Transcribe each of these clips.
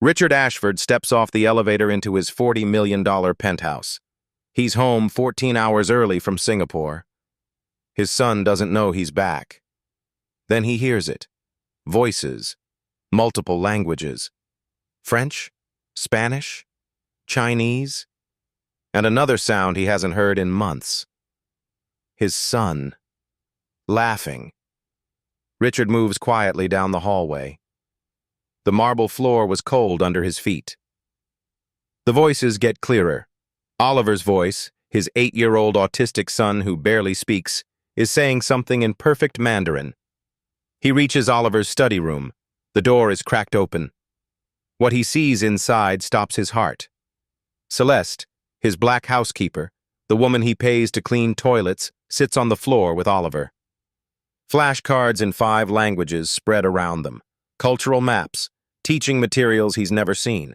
Richard Ashford steps off the elevator into his $40 million penthouse. He's home 14 hours early from Singapore. His son doesn't know he's back. Then he hears it. Voices. Multiple languages. French, Spanish, Chinese, and another sound he hasn't heard in months. His son. Laughing. Richard moves quietly down the hallway. The marble floor was cold under his feet. The voices get clearer. Oliver's voice, his 8-year-old autistic son who barely speaks, is saying something in perfect Mandarin. He reaches Oliver's study room. The door is cracked open. What he sees inside stops his heart. Celeste, his black housekeeper, the woman he pays to clean toilets, sits on the floor with Oliver. Flashcards in 5 languages spread around them. Cultural maps, teaching materials he's never seen.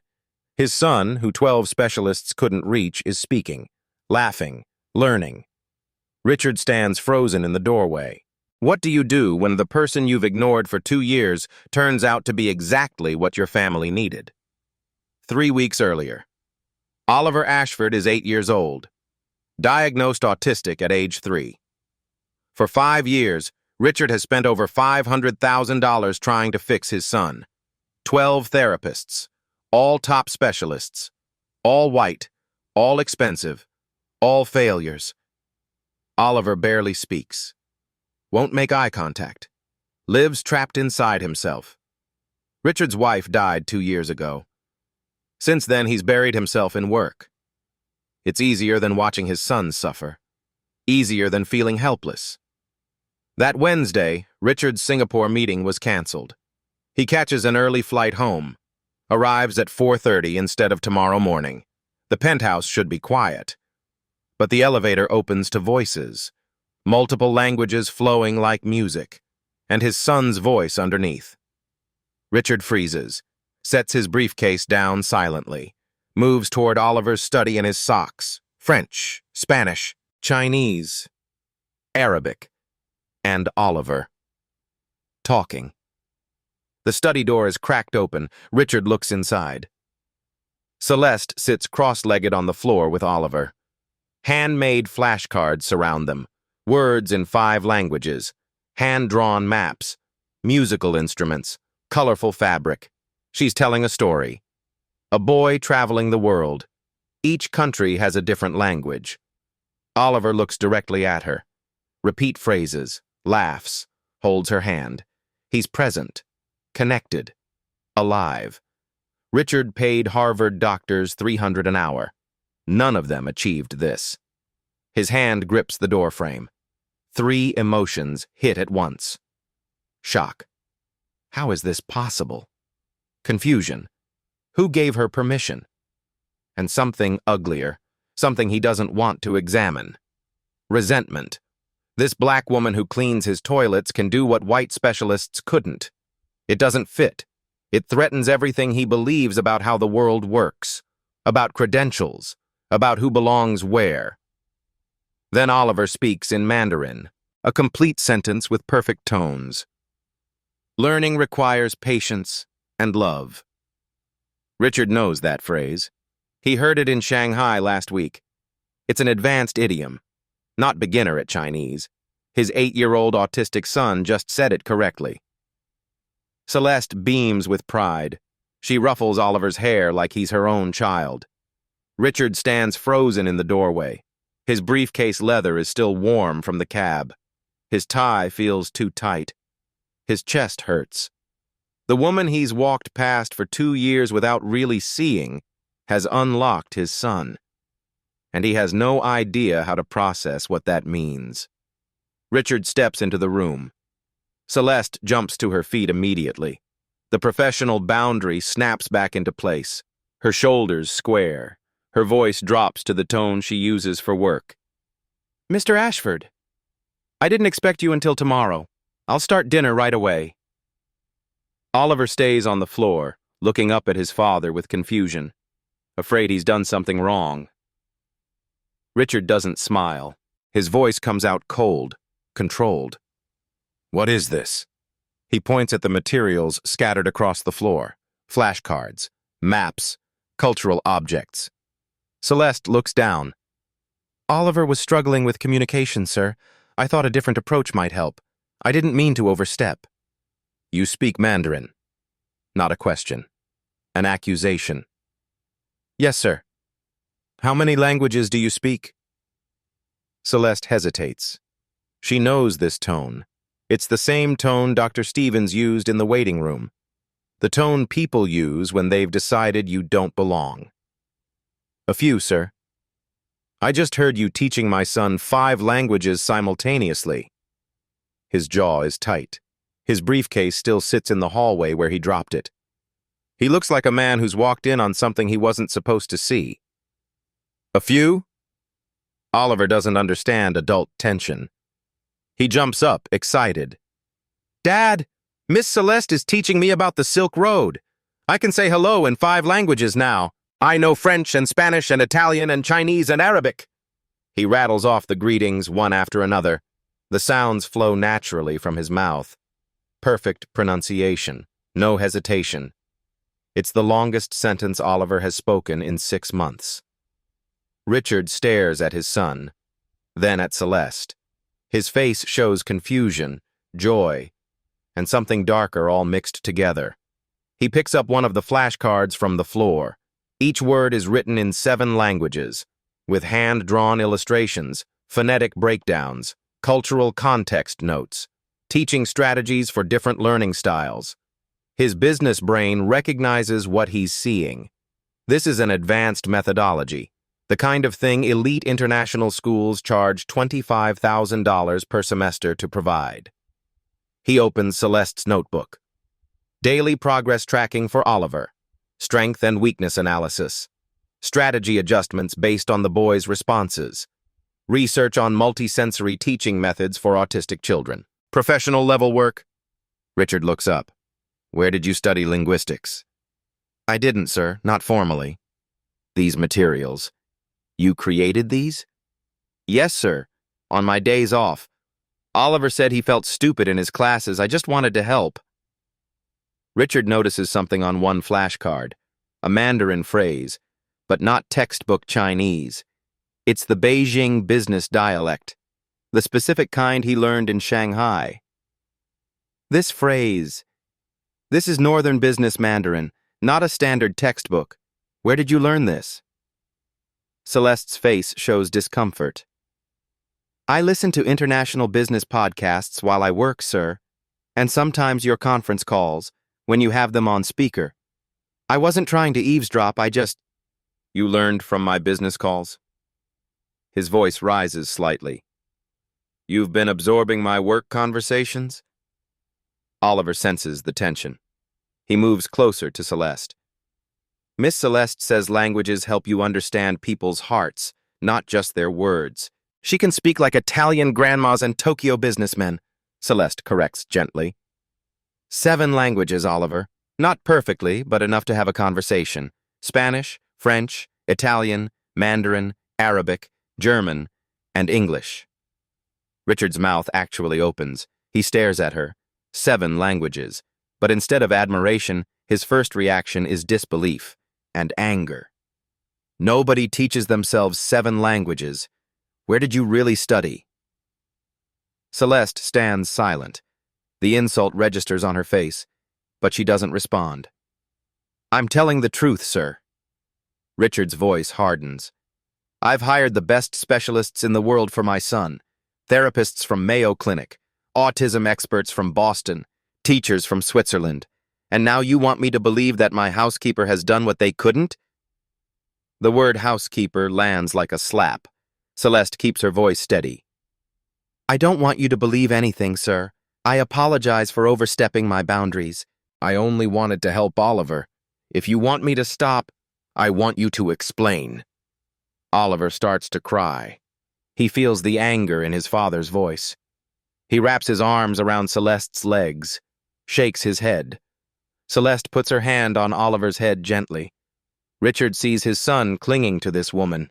His son, who 12 specialists couldn't reach, is speaking, laughing, learning. Richard stands frozen in the doorway. What do you do when the person you've ignored for 2 years turns out to be exactly what your family needed? 3 weeks earlier. Oliver Ashford is 8 years old. Diagnosed autistic at age 3. For 5 years, Richard has spent over $500,000 trying to fix his son. 12 therapists, all top specialists, all white, all expensive, all failures. Oliver barely speaks. Won't make eye contact. Lives trapped inside himself. Richard's wife died 2 years ago. Since then, he's buried himself in work. It's easier than watching his son suffer. Easier than feeling helpless. That Wednesday, Richard's Singapore meeting was canceled. He catches an early flight home. Arrives at 4:30 instead of tomorrow morning. The penthouse should be quiet. But the elevator opens to voices. Multiple languages flowing like music. And his son's voice underneath. Richard freezes. Sets his briefcase down silently. Moves toward Oliver's study in his socks. French, Spanish, Chinese, Arabic, and Oliver. Talking. The study door is cracked open. Richard looks inside. Celeste sits cross-legged on the floor with Oliver. Handmade flashcards surround them. Words in 5 languages. Hand-drawn maps. Musical instruments. Colorful fabric. She's telling a story. A boy traveling the world. Each country has a different language. Oliver looks directly at her. Repeat phrases. Laughs. Holds her hand. He's present. Connected. Alive. Richard paid Harvard doctors $300 an hour. None of them achieved this. His hand grips the doorframe. 3 emotions hit at once. Shock. How is this possible? Confusion. Who gave her permission? And something uglier, something he doesn't want to examine. Resentment. This black woman who cleans his toilets can do what white specialists couldn't. It doesn't fit. It threatens everything he believes about how the world works, about credentials, about who belongs where. Then Oliver speaks in Mandarin, a complete sentence with perfect tones. Learning requires patience and love. Richard knows that phrase. He heard it in Shanghai last week. It's an advanced idiom, not beginner at Chinese. His 8-year-old autistic son just said it correctly. Celeste beams with pride. She ruffles Oliver's hair like he's her own child. Richard stands frozen in the doorway. His briefcase leather is still warm from the cab. His tie feels too tight. His chest hurts. The woman he's walked past for 2 years without really seeing has unlocked his son. And he has no idea how to process what that means. Richard steps into the room. Celeste jumps to her feet immediately. The professional boundary snaps back into place. Her shoulders square. Her voice drops to the tone she uses for work. Mr. Ashford, I didn't expect you until tomorrow. I'll start dinner right away. Oliver stays on the floor, looking up at his father with confusion, afraid he's done something wrong. Richard doesn't smile. His voice comes out cold, controlled. What is this? He points at the materials scattered across the floor. Flashcards, maps, cultural objects. Celeste looks down. Oliver was struggling with communication, sir. I thought a different approach might help. I didn't mean to overstep. You speak Mandarin. Not a question. An accusation. Yes, sir. How many languages do you speak? Celeste hesitates. She knows this tone. It's the same tone Dr. Stevens used in the waiting room. The tone people use when they've decided you don't belong. A few, sir. I just heard you teaching my son 5 languages simultaneously. His jaw is tight. His briefcase still sits in the hallway where he dropped it. He looks like a man who's walked in on something he wasn't supposed to see. A few? Oliver doesn't understand adult tension. He jumps up, excited. Dad, Miss Celeste is teaching me about the Silk Road. I can say hello in 5 languages now. I know French and Spanish and Italian and Chinese and Arabic. He rattles off the greetings one after another. The sounds flow naturally from his mouth. Perfect pronunciation, no hesitation. It's the longest sentence Oliver has spoken in 6 months. Richard stares at his son, then at Celeste. His face shows confusion, joy, and something darker all mixed together. He picks up one of the flashcards from the floor. Each word is written in 7 languages, with hand-drawn illustrations, phonetic breakdowns, cultural context notes, teaching strategies for different learning styles. His business brain recognizes what he's seeing. This is an advanced methodology, the kind of thing elite international schools charge $25,000 per semester to provide. He opens Celeste's notebook. Daily progress tracking for Oliver. Strength and weakness analysis. Strategy adjustments based on the boy's responses. Research on multisensory teaching methods for autistic children. Professional level work. Richard looks up. Where did you study linguistics? I didn't, sir, not formally. These materials. You created these? Yes, sir, on my days off. Oliver said he felt stupid in his classes. I just wanted to help. Richard notices something on one flashcard, a Mandarin phrase, but not textbook Chinese. It's the Beijing business dialect, the specific kind he learned in Shanghai. This phrase, this is Northern Business Mandarin, not a standard textbook. Where did you learn this? Celeste's face shows discomfort. I listen to international business podcasts while I work, sir, and sometimes your conference calls, when you have them on speaker. I wasn't trying to eavesdrop, You learned from my business calls? His voice rises slightly. You've been absorbing my work conversations? Oliver senses the tension. He moves closer to Celeste. Miss Celeste says languages help you understand people's hearts, not just their words. She can speak like Italian grandmas and Tokyo businessmen, Celeste corrects gently. 7 languages, Oliver. Not perfectly, but enough to have a conversation. Spanish, French, Italian, Mandarin, Arabic, German, and English. Richard's mouth actually opens. He stares at her. 7 languages. But instead of admiration, his first reaction is disbelief and anger. Nobody teaches themselves 7 languages. Where did you really study? Celeste stands silent. The insult registers on her face, but she doesn't respond. I'm telling the truth, sir. Richard's voice hardens. I've hired the best specialists in the world for my son. Therapists from Mayo Clinic, autism experts from Boston, teachers from Switzerland. And now you want me to believe that my housekeeper has done what they couldn't? The word housekeeper lands like a slap. Celeste keeps her voice steady. I don't want you to believe anything, sir. I apologize for overstepping my boundaries. I only wanted to help Oliver. If you want me to stop, I want you to explain. Oliver starts to cry. He feels the anger in his father's voice. He wraps his arms around Celeste's legs, shakes his head. Celeste puts her hand on Oliver's head gently. Richard sees his son clinging to this woman,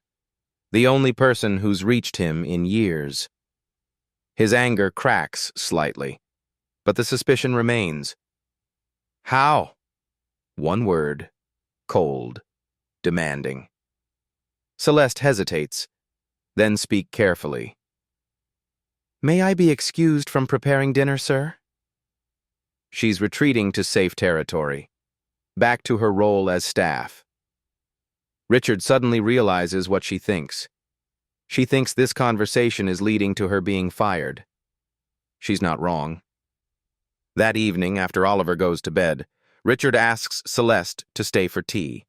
the only person who's reached him in years. His anger cracks slightly, but the suspicion remains. How? One word. cold, demanding. Celeste hesitates, then speaks carefully. "May I be excused from preparing dinner, sir?" She's retreating to safe territory, back to her role as staff. Richard suddenly realizes what she thinks. She thinks this conversation is leading to her being fired. She's not wrong. That evening, after Oliver goes to bed, Richard asks Celeste to stay for tea.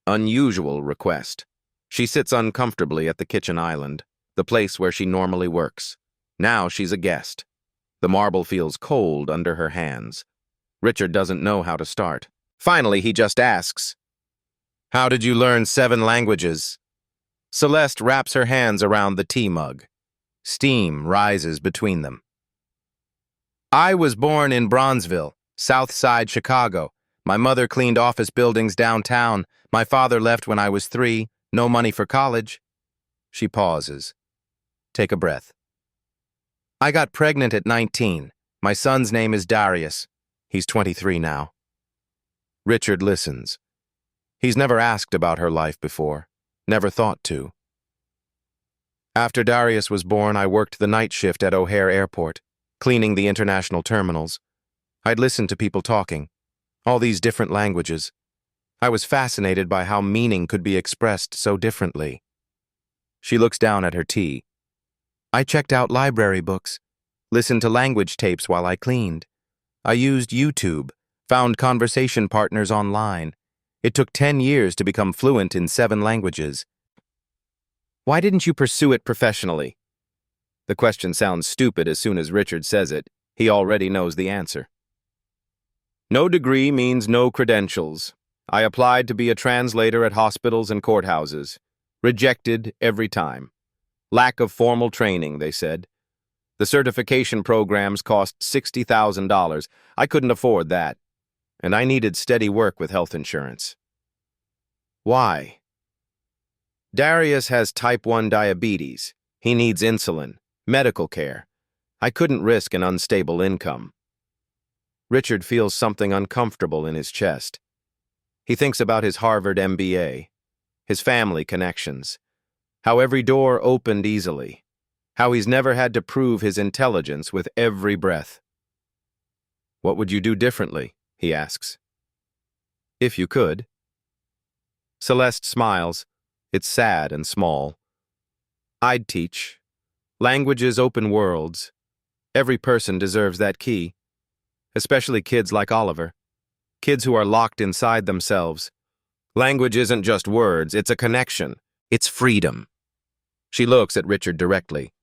Unusual request. She sits uncomfortably at the kitchen island, the place where she normally works. Now she's a guest. The marble feels cold under her hands. Richard doesn't know how to start. Finally, he just asks, "How did you learn 7 languages?" Celeste wraps her hands around the tea mug. Steam rises between them. "I was born in Bronzeville, South Side Chicago. My mother cleaned office buildings downtown. My father left when I was 3. No money for college." She pauses. Take a breath. "I got pregnant at 19. My son's name is Darius. He's 23 now." Richard listens. He's never asked about her life before, never thought to. "After Darius was born, I worked the night shift at O'Hare Airport, cleaning the international terminals. I'd listen to people talking, all these different languages. I was fascinated by how meaning could be expressed so differently." She looks down at her tea. "I checked out library books, listened to language tapes while I cleaned. I used YouTube, found conversation partners online. It took 10 years to become fluent in 7 languages." "Why didn't you pursue it professionally?" The question sounds stupid as soon as Richard says it. He already knows the answer. "No degree means no credentials. I applied to be a translator at hospitals and courthouses. Rejected every time. Lack of formal training," they said. "The certification programs cost $60,000. I couldn't afford that. And I needed steady work with health insurance." "Why?" "Darius has type 1 diabetes. He needs insulin, medical care. I couldn't risk an unstable income." Richard feels something uncomfortable in his chest. He thinks about his Harvard MBA, his family connections, how every door opened easily, how he's never had to prove his intelligence with every breath. "What would you do differently?" he asks. "If you could." Celeste smiles. It's sad and small. "I'd teach. Languages open worlds. Every person deserves that key. Especially kids like Oliver. Kids who are locked inside themselves. Language isn't just words, it's a connection. It's freedom." She looks at Richard directly.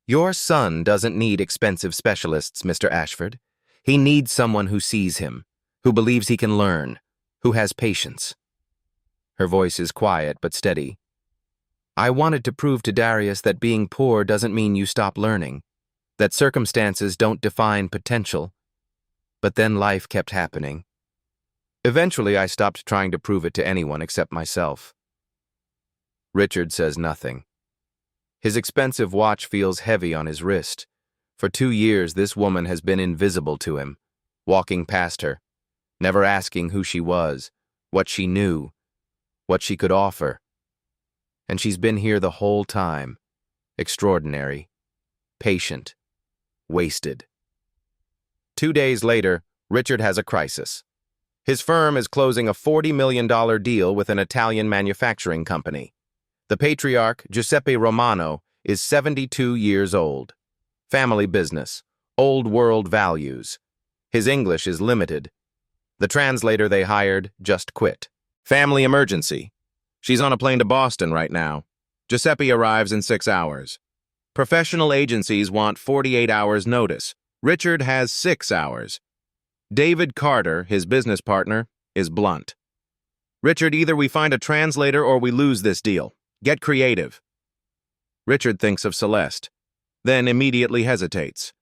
"Your son doesn't need expensive specialists, Mr. Ashford. He needs someone who sees him, who believes he can learn, who has patience." Her voice is quiet but steady. "I wanted to prove to Darius that being poor doesn't mean you stop learning, that circumstances don't define potential. But then life kept happening. Eventually, I stopped trying to prove it to anyone except myself." Richard says nothing. His expensive watch feels heavy on his wrist. For 2 years, this woman has been invisible to him, walking past her, never asking who she was, what she knew, what she could offer. And she's been here the whole time, extraordinary, patient, wasted. 2 days later, Richard has a crisis. His firm is closing a $40 million deal with an Italian manufacturing company. The patriarch, Giuseppe Romano, is 72 years old. Family business, old world values. His English is limited. The translator they hired just quit. Family emergency. She's on a plane to Boston right now. Giuseppe arrives in 6 hours. Professional agencies want 48 hours notice. Richard has 6 hours. David Carter, his business partner, is blunt. "Richard, either we find a translator or we lose this deal. Get creative." Richard thinks of Celeste, then immediately hesitates.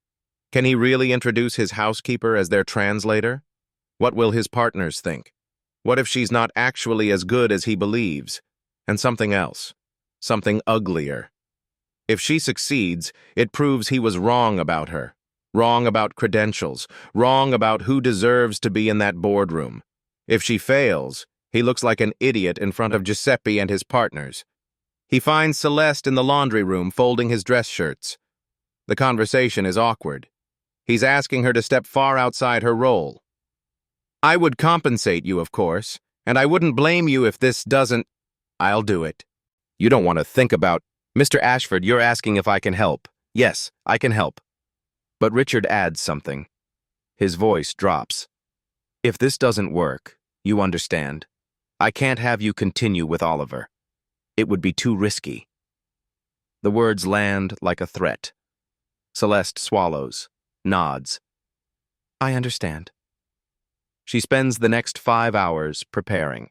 Can he really introduce his housekeeper as their translator? What will his partners think? What if she's not actually as good as he believes? And something else, something uglier. If she succeeds, it proves he was wrong about her. Wrong about credentials, wrong about who deserves to be in that boardroom. If she fails, He looks like an idiot in front of Giuseppe and his partners. He finds Celeste in the laundry room folding his dress shirts. The conversation is awkward. He's asking her to step far outside her role. I would compensate you, of course, and I wouldn't blame you if this doesn't. I'll do it. You don't want to think about. Mr. Ashford, you're asking if I can help. Yes, I can help. But Richard adds something. His voice drops. If this doesn't work, you understand, I can't have you continue with Oliver. It would be too risky. The words land like a threat. Celeste swallows, nods. I understand. She spends the next 5 hours preparing.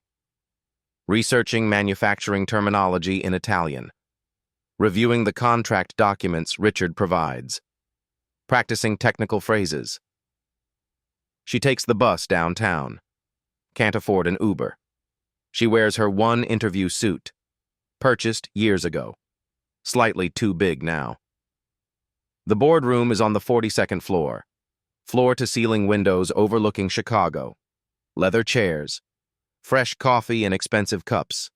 Researching manufacturing terminology in Italian. Reviewing the contract documents Richard provides. Practicing technical phrases. She takes the bus downtown. Can't afford an Uber. She wears her one interview suit. Purchased years ago. Slightly too big now. The boardroom is on the 42nd floor. Floor-to-ceiling windows overlooking Chicago. Leather chairs. Fresh coffee in expensive cups.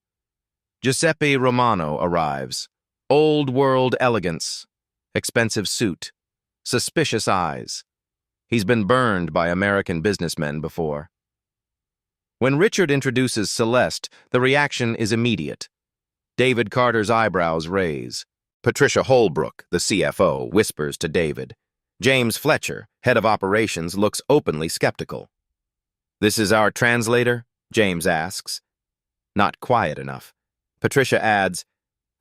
Giuseppe Romano arrives. Old-world elegance. Expensive suit. Suspicious eyes. He's been burned by American businessmen before. When Richard introduces Celeste, the reaction is immediate. David Carter's eyebrows raise. Patricia Holbrook, the CFO, whispers to David. James Fletcher, head of operations, looks openly skeptical. This is our translator? James asks. Not quiet enough. Patricia adds,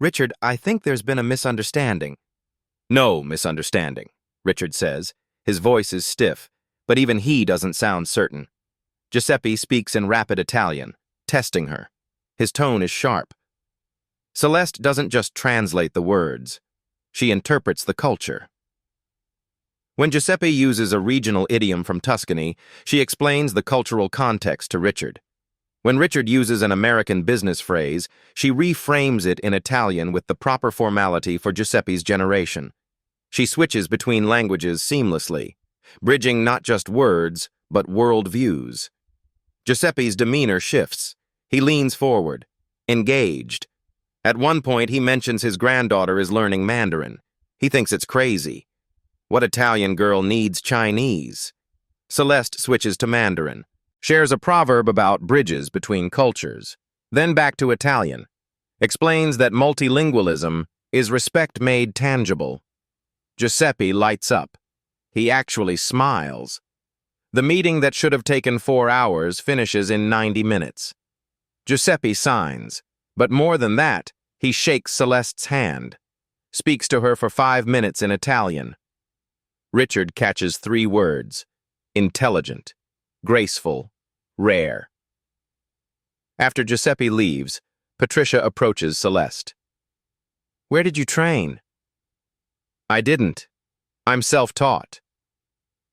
Richard, I think there's been a misunderstanding. No misunderstanding, Richard says. His voice is stiff, but even he doesn't sound certain. Giuseppe speaks in rapid Italian, testing her. His tone is sharp. Celeste doesn't just translate the words. She interprets the culture. When Giuseppe uses a regional idiom from Tuscany, she explains the cultural context to Richard. When Richard uses an American business phrase, she reframes it in Italian with the proper formality for Giuseppe's generation. She switches between languages seamlessly, bridging not just words, but worldviews. Giuseppe's demeanor shifts. He leans forward, engaged. At one point, he mentions his granddaughter is learning Mandarin. He thinks it's crazy. What Italian girl needs Chinese? Celeste switches to Mandarin, shares a proverb about bridges between cultures, then back to Italian, explains that multilingualism is respect made tangible. Giuseppe lights up. He actually smiles. The meeting that should have taken 4 hours finishes in 90 minutes. Giuseppe signs, but more than that, he shakes Celeste's hand, speaks to her for 5 minutes in Italian. Richard catches 3 words: intelligent, graceful, rare. After Giuseppe leaves, Patricia approaches Celeste. Where did you train? I didn't. I'm self-taught.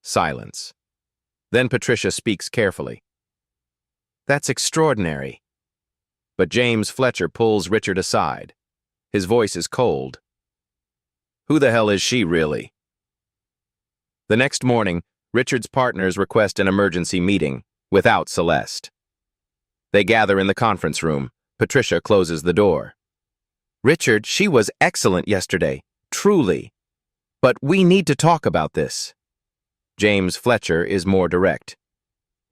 Silence. Then Patricia speaks carefully. That's extraordinary. But James Fletcher pulls Richard aside. His voice is cold. Who the hell is she, really? The next morning, Richard's partners request an emergency meeting, without Celeste. They gather in the conference room. Patricia closes the door. Richard, she was excellent yesterday, truly. But we need to talk about this. James Fletcher is more direct.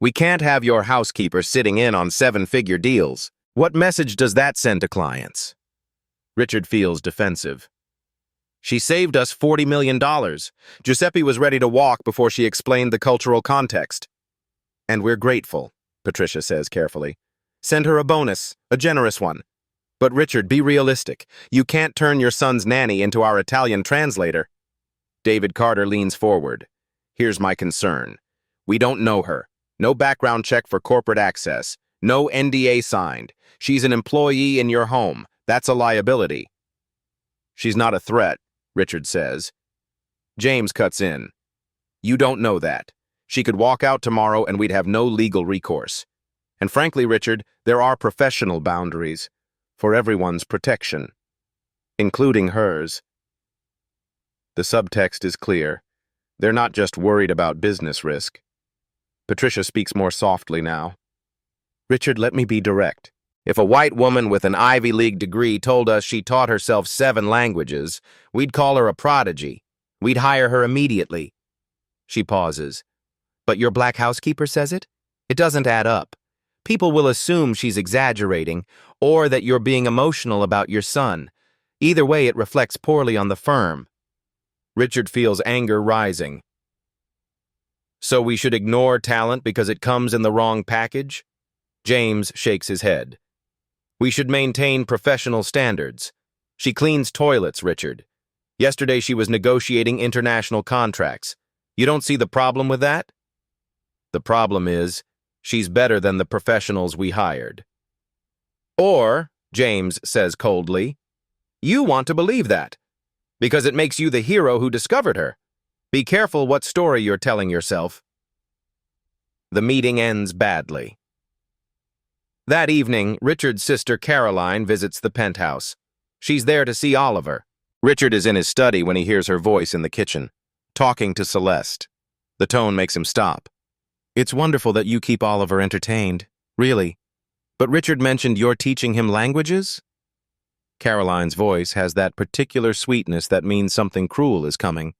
We can't have your housekeeper sitting in on 7-figure deals. What message does that send to clients? Richard feels defensive. She saved us $40 million. Giuseppe was ready to walk before she explained the cultural context. And we're grateful, Patricia says carefully. Send her a bonus, a generous one. But Richard, be realistic. You can't turn your son's nanny into our Italian translator. David Carter leans forward. Here's my concern. We don't know her. No background check for corporate access. No NDA signed. She's an employee in your home. That's a liability. She's not a threat, Richard says. James cuts in. You don't know that. She could walk out tomorrow and we'd have no legal recourse. And frankly, Richard, there are professional boundaries for everyone's protection, including hers. The subtext is clear. They're not just worried about business risk. Patricia speaks more softly now. Richard, let me be direct. If a white woman with an Ivy League degree told us she taught herself 7 languages, we'd call her a prodigy. We'd hire her immediately. She pauses. But your black housekeeper says it? It doesn't add up. People will assume she's exaggerating, or that you're being emotional about your son. Either way, it reflects poorly on the firm. Richard feels anger rising. So we should ignore talent because it comes in the wrong package? James shakes his head. We should maintain professional standards. She cleans toilets, Richard. Yesterday she was negotiating international contracts. You don't see the problem with that? The problem is, she's better than the professionals we hired. Or, James says coldly, you want to believe that, because it makes you the hero who discovered her. Be careful what story you're telling yourself. The meeting ends badly. That evening, Richard's sister Caroline visits the penthouse. She's there to see Oliver. Richard is in his study when he hears her voice in the kitchen, talking to Celeste. The tone makes him stop. It's wonderful that you keep Oliver entertained, really. But Richard mentioned you're teaching him languages? Caroline's voice has that particular sweetness that means something cruel is coming.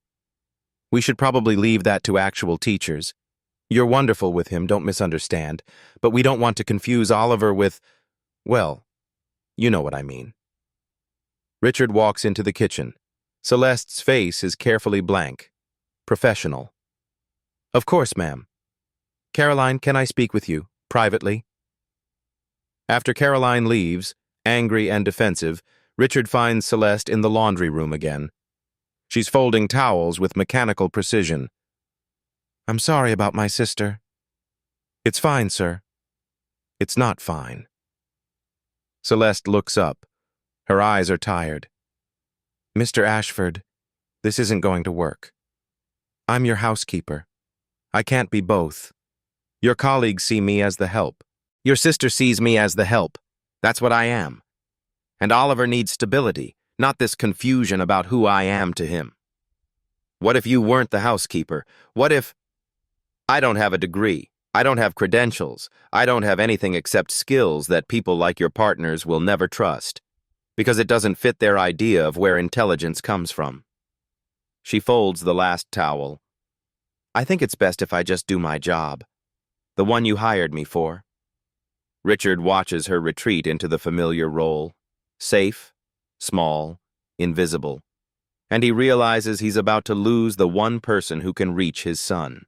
We should probably leave that to actual teachers. You're wonderful with him, don't misunderstand, but we don't want to confuse Oliver with, well, you know what I mean. Richard walks into the kitchen. Celeste's face is carefully blank. Professional. Of course, ma'am. Caroline, can I speak with you, privately? After Caroline leaves, angry and defensive, Richard finds Celeste in the laundry room again. She's folding towels with mechanical precision. I'm sorry about my sister. It's fine, sir. It's not fine. Celeste looks up. Her eyes are tired. Mr. Ashford, this isn't going to work. I'm your housekeeper. I can't be both. Your colleagues see me as the help. Your sister sees me as the help. That's what I am. And Oliver needs stability, not this confusion about who I am to him. What if you weren't the housekeeper? What if... I don't have a degree. I don't have credentials. I don't have anything except skills that people like your partners will never trust, because it doesn't fit their idea of where intelligence comes from. She folds the last towel. I think it's best if I just do my job. The one you hired me for. Richard watches her retreat into the familiar role. Safe, small, invisible. And he realizes he's about to lose the one person who can reach his son.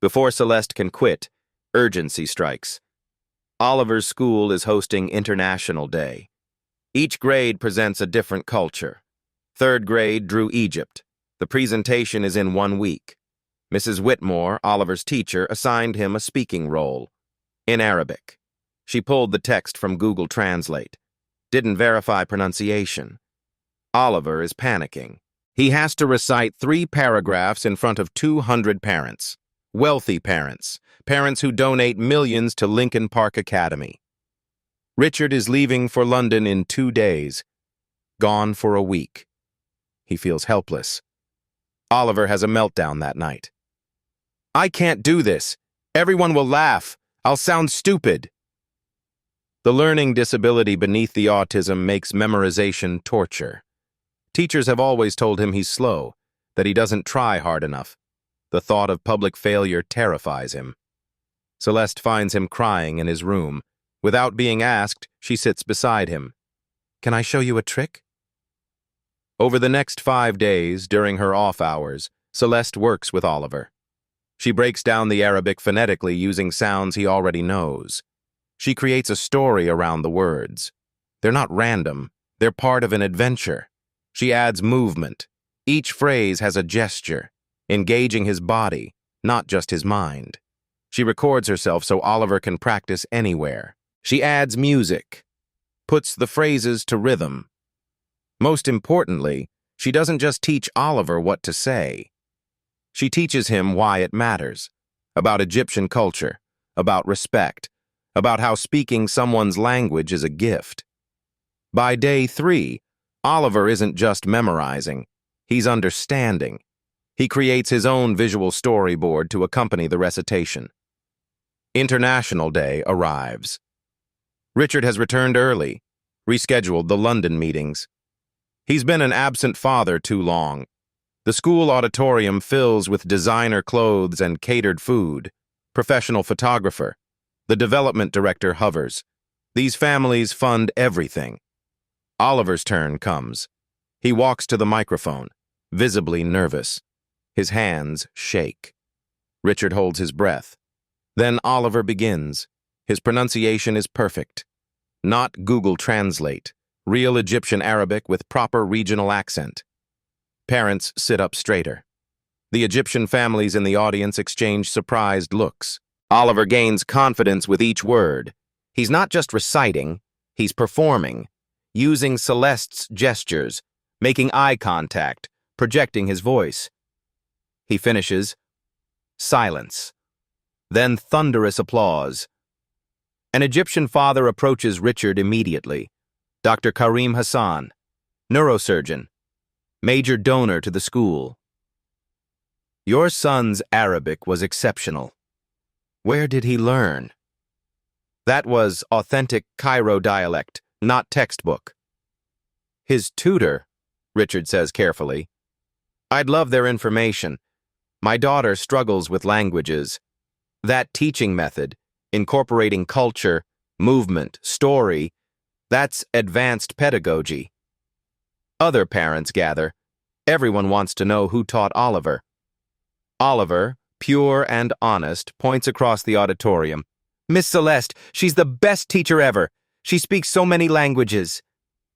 Before Celeste can quit, urgency strikes. Oliver's school is hosting International Day. Each grade presents a different culture. 3rd grade drew Egypt. The presentation is in 1 week. Mrs. Whitmore, Oliver's teacher, assigned him a speaking role. In Arabic. She pulled the text from Google Translate. Didn't verify pronunciation. Oliver is panicking. He has to recite 3 paragraphs in front of 200 parents. Wealthy parents. Parents who donate millions to Lincoln Park Academy. Richard is leaving for London in 2 days. Gone for a week. He feels helpless. Oliver has a meltdown that night. I can't do this. Everyone will laugh. I'll sound stupid. The learning disability beneath the autism makes memorization torture. Teachers have always told him he's slow, that he doesn't try hard enough. The thought of public failure terrifies him. Celeste finds him crying in his room. Without being asked, she sits beside him. Can I show you a trick? Over the next 5 days, during her off hours, Celeste works with Oliver. She breaks down the Arabic phonetically using sounds he already knows. She creates a story around the words. They're not random. They're part of an adventure. She adds movement. Each phrase has a gesture, engaging his body, not just his mind. She records herself so Oliver can practice anywhere. She adds music, puts the phrases to rhythm. Most importantly, she doesn't just teach Oliver what to say. She teaches him why it matters, about Egyptian culture, about respect, about how speaking someone's language is a gift. By day 3, Oliver isn't just memorizing, he's understanding. He creates his own visual storyboard to accompany the recitation. International Day arrives. Richard has returned early, rescheduled the London meetings. He's been an absent father too long. The school auditorium fills with designer clothes and catered food. Professional photographer. The development director hovers. These families fund everything. Oliver's turn comes. He walks to the microphone, visibly nervous. His hands shake. Richard holds his breath. Then Oliver begins. His pronunciation is perfect. Not Google Translate. Real Egyptian Arabic with proper regional accent. Parents sit up straighter. The Egyptian families in the audience exchange surprised looks. Oliver gains confidence with each word. He's not just reciting, he's performing, using Celeste's gestures, making eye contact, projecting his voice. He finishes. Silence. Then thunderous applause. An Egyptian father approaches Richard immediately. Dr. Karim Hassan, neurosurgeon, major donor to the school. Your son's Arabic was exceptional. Where did he learn? That was authentic Cairo dialect, not textbook. His tutor, Richard says carefully. I'd love their information. My daughter struggles with languages. That teaching method, incorporating culture, movement, story, that's advanced pedagogy. Other parents gather. Everyone wants to know who taught Oliver. Oliver, pure and honest, points across the auditorium. Miss Celeste, she's the best teacher ever. She speaks so many languages.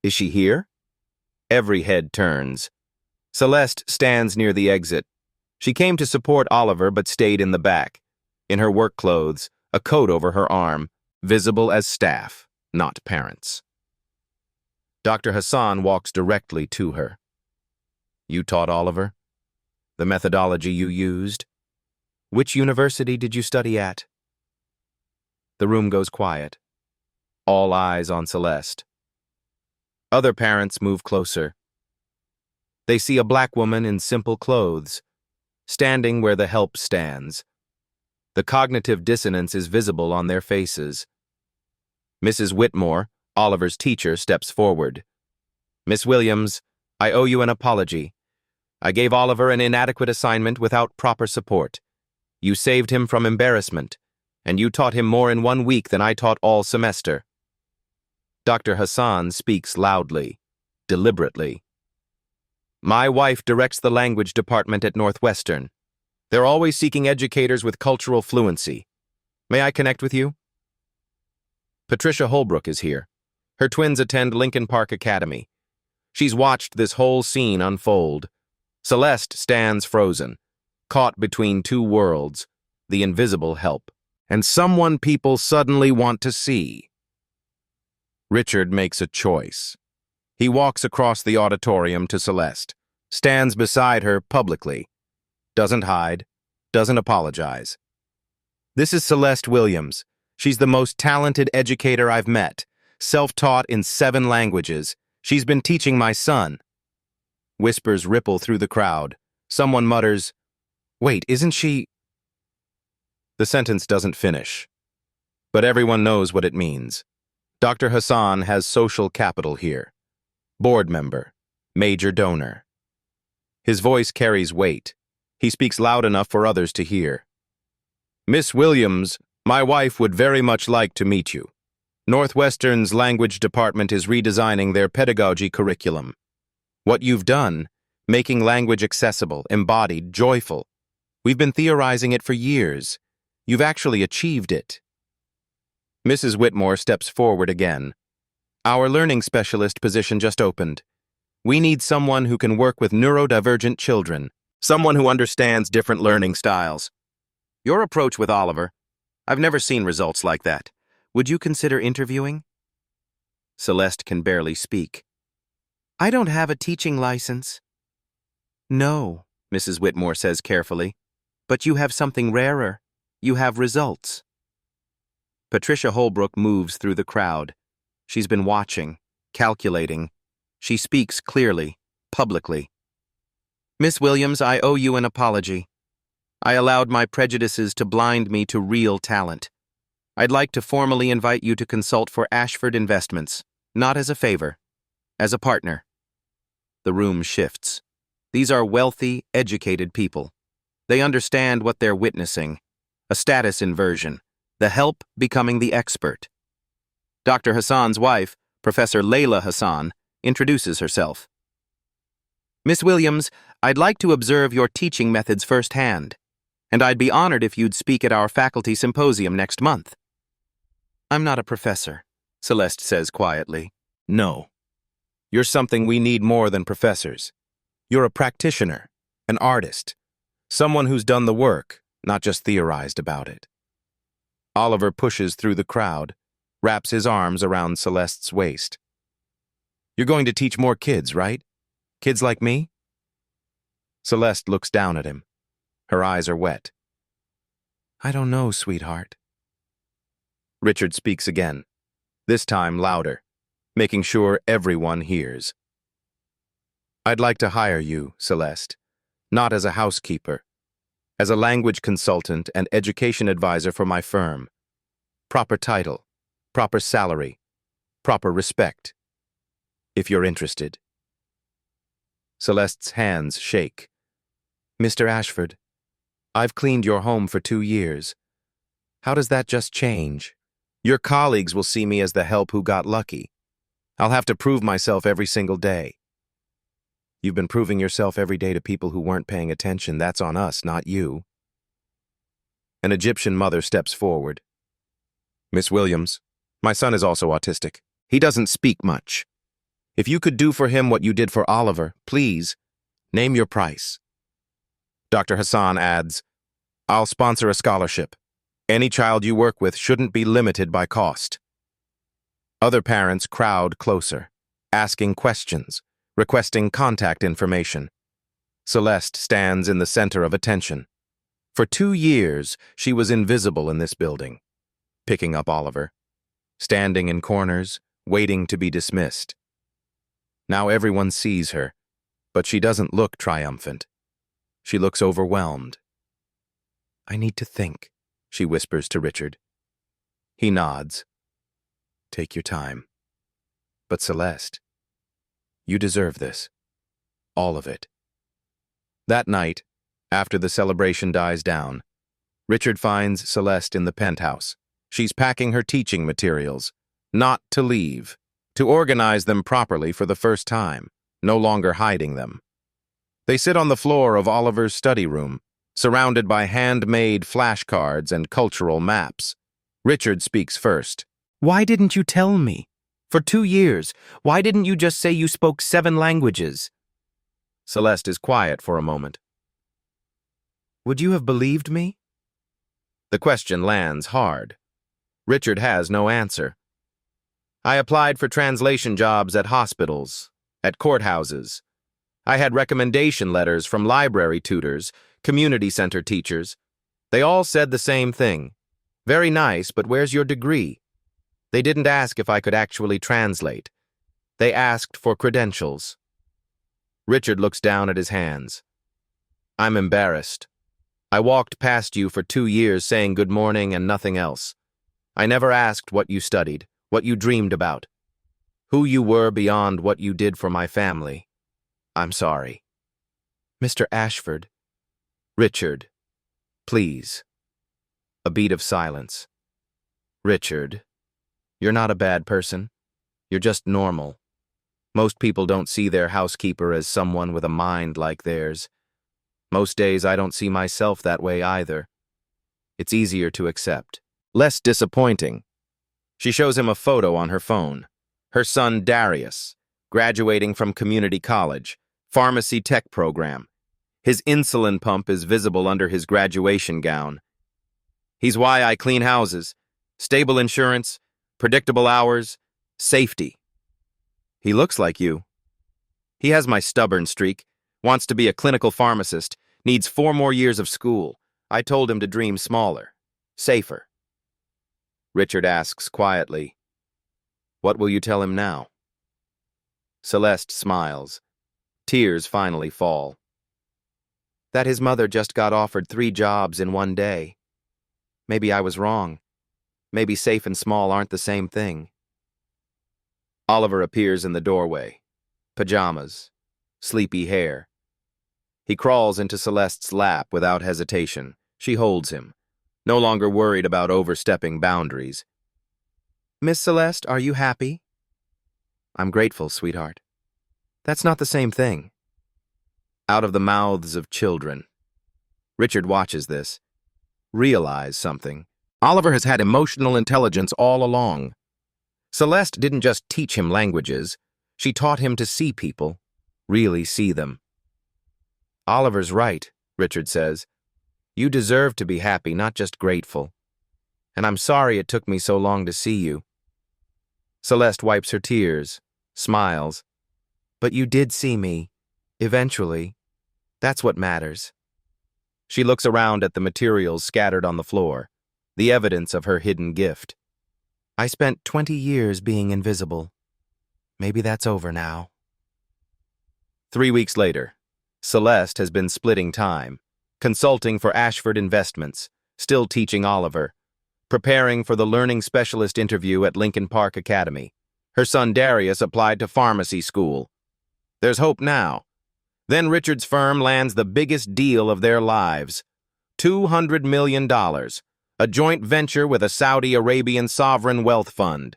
Is she here? Every head turns. Celeste stands near the exit. She came to support Oliver but stayed in the back. In her work clothes, a coat over her arm, visible as staff, not parents. Dr. Hassan walks directly to her. You taught Oliver? The methodology you used? Which university did you study at? The room goes quiet. All eyes on Celeste. Other parents move closer. They see a black woman in simple clothes, standing where the help stands. The cognitive dissonance is visible on their faces. Mrs. Whitmore, Oliver's teacher, steps forward. Miss Williams, I owe you an apology. I gave Oliver an inadequate assignment without proper support. You saved him from embarrassment, and you taught him more in 1 week than I taught all semester. Dr. Hassan speaks loudly, deliberately. My wife directs the language department at Northwestern. They're always seeking educators with cultural fluency. May I connect with you? Patricia Holbrook is here. Her twins attend Lincoln Park Academy. She's watched this whole scene unfold. Celeste stands frozen, caught between two worlds, the invisible help, and someone people suddenly want to see. Richard makes a choice. He walks across the auditorium to Celeste, stands beside her publicly, doesn't hide, doesn't apologize. This is Celeste Williams. She's the most talented educator I've met, self-taught in 7 languages. She's been teaching my son. Whispers ripple through the crowd. Someone mutters, Wait, isn't she? The sentence doesn't finish, but everyone knows what it means. Dr. Hassan has social capital here. Board member, major donor. His voice carries weight. He speaks loud enough for others to hear. Miss Williams, my wife would very much like to meet you. Northwestern's language department is redesigning their pedagogy curriculum. What you've done, making language accessible, embodied, joyful. We've been theorizing it for years. You've actually achieved it. Mrs. Whitmore steps forward again. Our learning specialist position just opened. We need someone who can work with neurodivergent children, someone who understands different learning styles. Your approach with Oliver, I've never seen results like that. Would you consider interviewing? Celeste can barely speak. I don't have a teaching license. No, Mrs. Whitmore says carefully, but you have something rarer. You have results. Patricia Holbrook moves through the crowd. She's been watching, calculating. She speaks clearly, publicly. Miss Williams, I owe you an apology. I allowed my prejudices to blind me to real talent. I'd like to formally invite you to consult for Ashford Investments, not as a favor, as a partner. The room shifts. These are wealthy, educated people. They understand what they're witnessing, a status inversion, the help becoming the expert. Dr. Hassan's wife, Professor Layla Hassan, introduces herself. Miss Williams, I'd like to observe your teaching methods firsthand, and I'd be honored if you'd speak at our faculty symposium next month. I'm not a professor, Celeste says quietly. No. You're something we need more than professors. You're a practitioner, an artist, someone who's done the work, not just theorized about it. Oliver pushes through the crowd, wraps his arms around Celeste's waist. You're going to teach more kids, right? Kids like me? Celeste looks down at him. Her eyes are wet. I don't know, sweetheart. Richard speaks again, this time louder, making sure everyone hears. I'd like to hire you, Celeste, not as a housekeeper, as a language consultant and education advisor for my firm. Proper title, proper salary, proper respect. If you're interested. Celeste's hands shake. Mr. Ashford, I've cleaned your home for 2 years. How does that just change? Your colleagues will see me as the help who got lucky. I'll have to prove myself every single day. You've been proving yourself every day to people who weren't paying attention. That's on us, not you. An Egyptian mother steps forward. Miss Williams, my son is also autistic. He doesn't speak much. If you could do for him what you did for Oliver, please, name your price. Dr. Hassan adds, I'll sponsor a scholarship. Any child you work with shouldn't be limited by cost. Other parents crowd closer, asking questions, requesting contact information. Celeste stands in the center of attention. For 2 years, she was invisible in this building, picking up Oliver, standing in corners, waiting to be dismissed. Now everyone sees her, but she doesn't look triumphant. She looks overwhelmed. I need to think, she whispers to Richard. He nods. Take your time. But Celeste, you deserve this. All of it. That night, after the celebration dies down, Richard finds Celeste in the penthouse. She's packing her teaching materials, not to leave, to organize them properly for the first time, no longer hiding them. They sit on the floor of Oliver's study room, surrounded by handmade flashcards and cultural maps. Richard speaks first. Why didn't you tell me? For 2 years, why didn't you just say you spoke 7 languages? Celeste is quiet for a moment. Would you have believed me? The question lands hard. Richard has no answer. I applied for translation jobs at hospitals, at courthouses. I had recommendation letters from library tutors, community center teachers. They all said the same thing. Very nice, but where's your degree? They didn't ask if I could actually translate. They asked for credentials. Richard looks down at his hands. I'm embarrassed. I walked past you for 2 years saying good morning and nothing else. I never asked what you studied, what you dreamed about, who you were beyond what you did for my family. I'm sorry. Mr. Ashford. Richard. Please. A beat of silence. Richard. You're not a bad person. You're just normal. Most people don't see their housekeeper as someone with a mind like theirs. Most days I don't see myself that way either. It's easier to accept. Less disappointing. She shows him a photo on her phone. Her son Darius, graduating from community college, pharmacy tech program. His insulin pump is visible under his graduation gown. He's why I clean houses. Stable insurance, predictable hours, safety. He looks like you. He has my stubborn streak, wants to be a clinical pharmacist, needs 4 more years of school. I told him to dream smaller, safer. Richard asks quietly, what will you tell him now? Celeste smiles. Tears finally fall. That his mother just got offered 3 jobs in one day. Maybe I was wrong. Maybe safe and small aren't the same thing. Oliver appears in the doorway. Pajamas. Sleepy hair. He crawls into Celeste's lap without hesitation. She holds him, no longer worried about overstepping boundaries. "Miss Celeste, are you happy?" "I'm grateful, sweetheart." "That's not the same thing." Out of the mouths of children. Richard watches this. Realize something. Oliver has had emotional intelligence all along. Celeste didn't just teach him languages. She taught him to see people, really see them. "Oliver's right," Richard says. "You deserve to be happy, not just grateful. And I'm sorry it took me so long to see you." Celeste wipes her tears, smiles. "But you did see me, eventually. That's what matters." She looks around at the materials scattered on the floor, the evidence of her hidden gift. "I spent 20 years being invisible. Maybe that's over now." 3 weeks later, Celeste has been splitting time, consulting for Ashford Investments, still teaching Oliver, preparing for the learning specialist interview at Lincoln Park Academy. Her son Darius applied to pharmacy school. There's hope now. Then Richard's firm lands the biggest deal of their lives. $200 million, a joint venture with a Saudi Arabian sovereign wealth fund.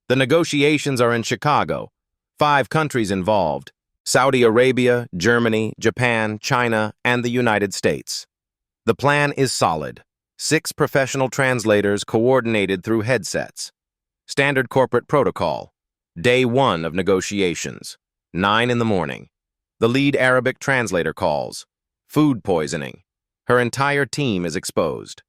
The negotiations are in Chicago. 5 countries involved: Saudi Arabia, Germany, Japan, China, and the United States. The plan is solid. 6 professional translators coordinated through headsets. Standard corporate protocol. Day 1 of negotiations. 9 in the morning. The lead Arabic translator calls. Food poisoning. Her entire team is exposed.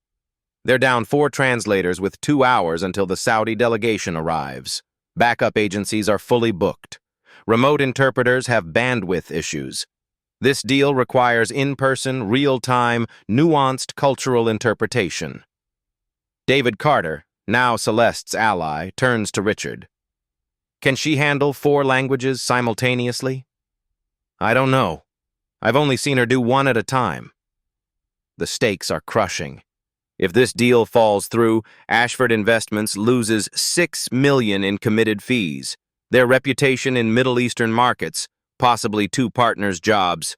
They're down 4 translators with 2 hours until the Saudi delegation arrives. Backup agencies are fully booked. Remote interpreters have bandwidth issues. This deal requires in-person, real-time, nuanced cultural interpretation. David Carter, now Celeste's ally, turns to Richard. "Can she handle 4 languages simultaneously?" "I don't know. I've only seen her do 1 at a time." The stakes are crushing. If this deal falls through, Ashford Investments loses $6 million in committed fees, their reputation in Middle Eastern markets, possibly 2 partners' jobs.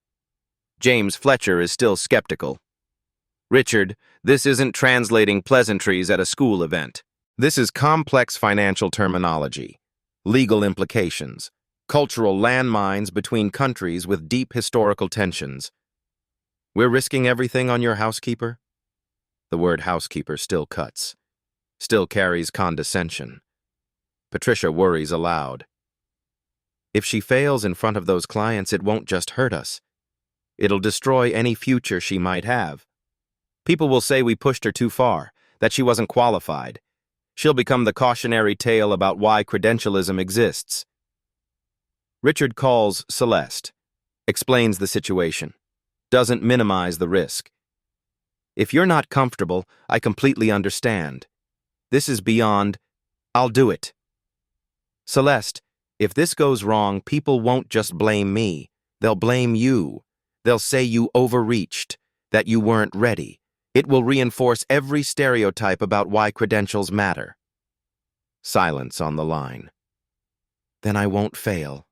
James Fletcher is still skeptical. "Richard, this isn't translating pleasantries at a school event. This is complex financial terminology, legal implications, cultural landmines between countries with deep historical tensions. We're risking everything on your housekeeper?" The word housekeeper still cuts, still carries condescension. Patricia worries aloud. "If she fails in front of those clients, it won't just hurt us. It'll destroy any future she might have. People will say we pushed her too far, that she wasn't qualified. She'll become the cautionary tale about why credentialism exists." Richard calls Celeste, explains the situation, doesn't minimize the risk. "If you're not comfortable, I completely understand. This is beyond, I'll do it. Celeste, if this goes wrong, people won't just blame me. They'll blame you. They'll say you overreached, that you weren't ready. It will reinforce every stereotype about why credentials matter." Silence on the line. "Then I won't fail."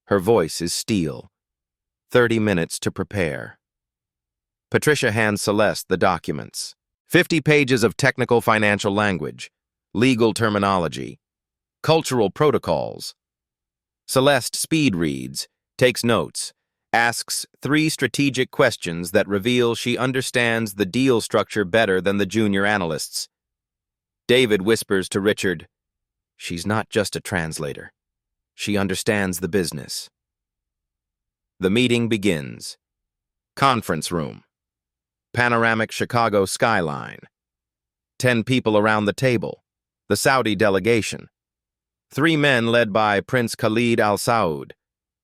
Her voice is steel. 30 minutes to prepare. Patricia hands Celeste the documents. 50 pages of technical financial language, legal terminology, cultural protocols. Celeste speed reads, takes notes, asks 3 strategic questions that reveal she understands the deal structure better than the junior analysts. David whispers to Richard, "She's not just a translator. She understands the business." The meeting begins. Conference room. Panoramic Chicago skyline. 10 people around the table. The Saudi delegation. 3 men led by Prince Khalid Al Saud.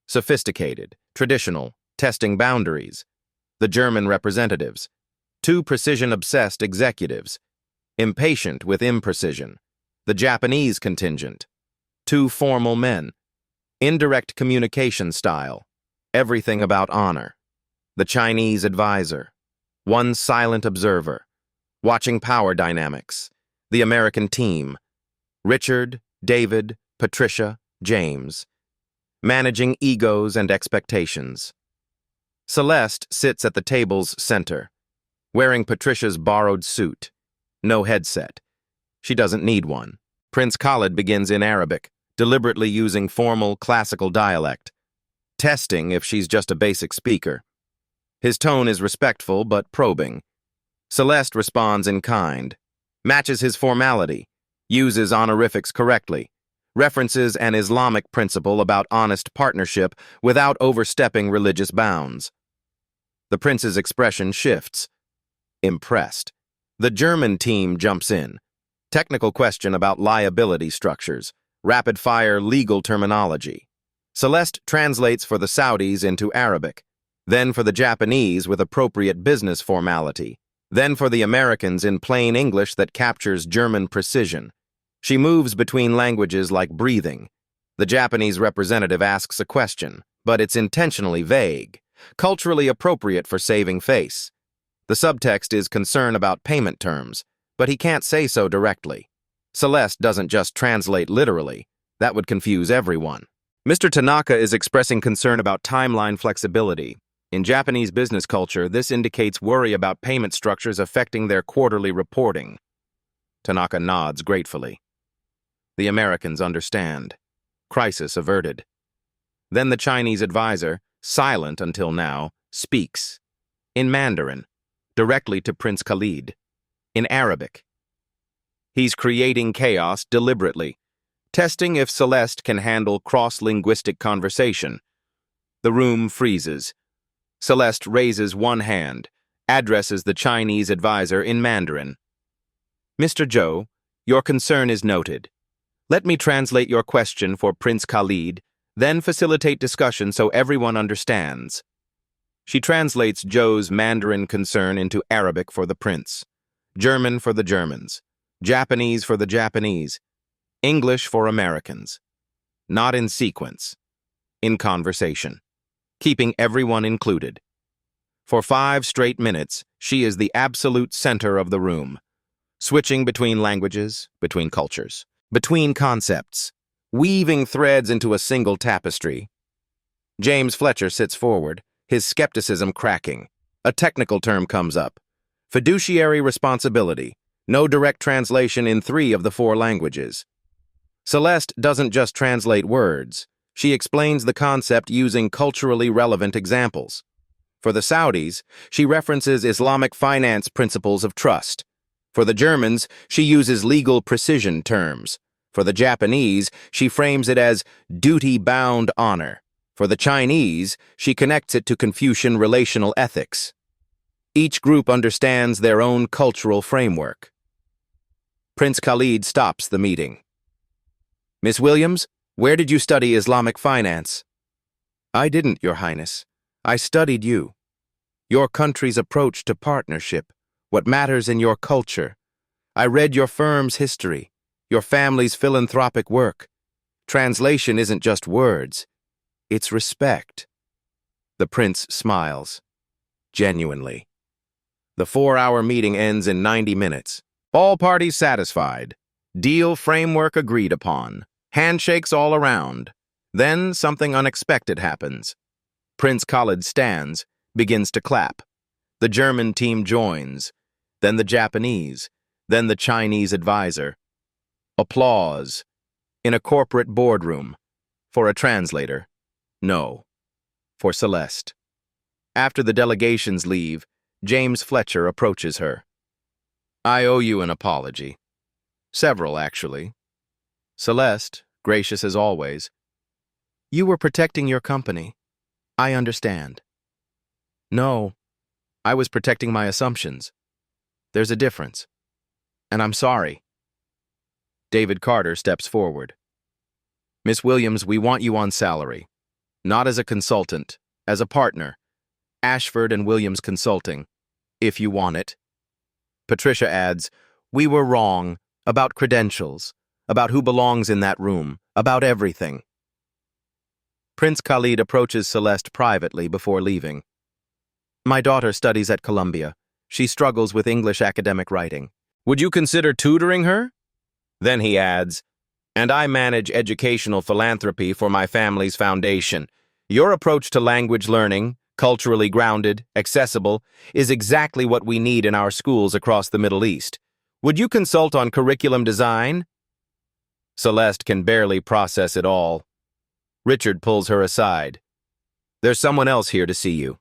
Sophisticated, traditional, testing boundaries. The German representatives. 2 precision-obsessed executives. Impatient with imprecision. The Japanese contingent. 2 formal men. Indirect communication style. Everything about honor. The Chinese advisor. 1 silent observer. Watching power dynamics. The American team: Richard, David, Patricia, James. Managing egos and expectations. Celeste sits at the table's center, wearing Patricia's borrowed suit. No headset. She doesn't need one. Prince Khalid begins in Arabic, deliberately using formal classical dialect, testing if she's just a basic speaker. His tone is respectful but probing. Celeste responds in kind, matches his formality, uses honorifics correctly, references an Islamic principle about honest partnership without overstepping religious bounds. The prince's expression shifts. Impressed. The German team jumps in. Technical question about liability structures, rapid-fire legal terminology. Celeste translates for the Saudis into Arabic, then for the Japanese with appropriate business formality, then for the Americans in plain English that captures German precision. She moves between languages like breathing. The Japanese representative asks a question, but it's intentionally vague, culturally appropriate for saving face. The subtext is concern about payment terms, but he can't say so directly. Celeste doesn't just translate literally. That would confuse everyone. Mr. Tanaka is expressing concern about timeline flexibility. In Japanese business culture, this indicates worry about payment structures affecting their quarterly reporting. Tanaka nods gratefully. The Americans understand. Crisis averted. Then the Chinese advisor, silent until now, speaks. In Mandarin, directly to Prince Khalid. In Arabic. He's creating chaos deliberately, testing if Celeste can handle cross-linguistic conversation. The room freezes. Celeste raises one hand, addresses the Chinese advisor in Mandarin. Mr. Zhou, your concern is noted. Let me translate your question for Prince Khalid, then facilitate discussion so everyone understands. She translates Zhou's Mandarin concern into Arabic for the prince, German for the Germans, Japanese for the Japanese, English for Americans. Not in sequence, in conversation, keeping everyone included. For 5 straight minutes, she is the absolute center of the room, switching between languages, between cultures, between concepts, weaving threads into a single tapestry. James Fletcher sits forward, his skepticism cracking. A technical term comes up. Fiduciary responsibility. No direct translation in 3 of the 4 languages. Celeste doesn't just translate words. She explains the concept using culturally relevant examples. For the Saudis, she references Islamic finance principles of trust. For the Germans, she uses legal precision terms. For the Japanese, she frames it as duty-bound honor. For the Chinese, she connects it to Confucian relational ethics. Each group understands their own cultural framework. Prince Khalid stops the meeting. Miss Williams, where did you study Islamic finance? I didn't, Your Highness. I studied you. Your country's approach to partnership, what matters in your culture. I read your firm's history, your family's philanthropic work. Translation isn't just words, it's respect. The prince smiles, genuinely. The 4-hour meeting ends in 90 minutes. All parties satisfied. Deal framework agreed upon. Handshakes all around. Then something unexpected happens. Prince Khalid stands, begins to clap. The German team joins. Then the Japanese. Then the Chinese advisor. Applause. In a corporate boardroom. For a translator. No. For Celeste. After the delegations leave, James Fletcher approaches her. I owe you an apology. Several, actually. Celeste, gracious as always. You were protecting your company. I understand. No, I was protecting my assumptions. There's a difference. And I'm sorry. David Carter steps forward. Miss Williams, we want you on salary. Not as a consultant, as a partner. Ashford and Williams Consulting, if you want it. Patricia adds, we were wrong about credentials, about who belongs in that room, about everything. Prince Khalid approaches Celeste privately before leaving. My daughter studies at Columbia. She struggles with English academic writing. Would you consider tutoring her? Then he adds, and I manage educational philanthropy for my family's foundation. Your approach to language learning, culturally grounded, accessible, is exactly what we need in our schools across the Middle East. Would you consult on curriculum design? Celeste can barely process it all. Richard pulls her aside. There's someone else here to see you.